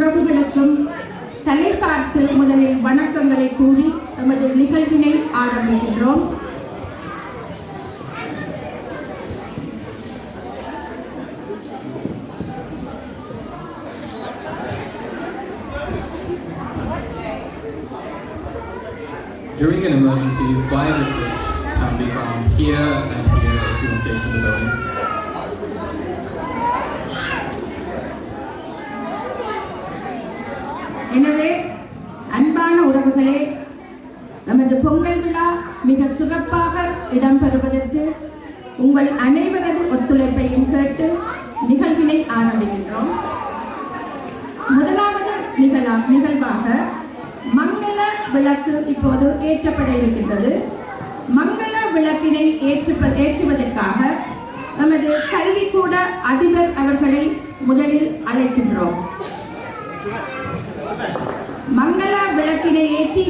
உறவுகளுக்கும் தலை சார்த்து முதலில் வணக்கங்களை கூறி நமது நிகழ்வினை ஆரம்பிக்கின்றோம். During an emergency, 5 exits can be found here and here if you want to exit the building. எனவே அன்பான உறவுகளே, நமது பொங்கல் விழா மிக சிறப்பாக இடம்பெறுவதற்கு உங்கள் அனைவரது ஒத்துழைப்பையும் கேட்டு நிகழ்வினை ஆரம்பிக்கின்றோம். முதலாவது நிகழ்வாக மங்கள விளக்கு இப்போது ஏற்றப்பட இருக்கின்றது. மங்கள விளக்கினை ஏற்றுவதற்காக நமது கல்விக்கூட அதிபர் அவர்களை முதலில் அழைக்கின்றோம். மங்கள விளக்கினை ஏற்றி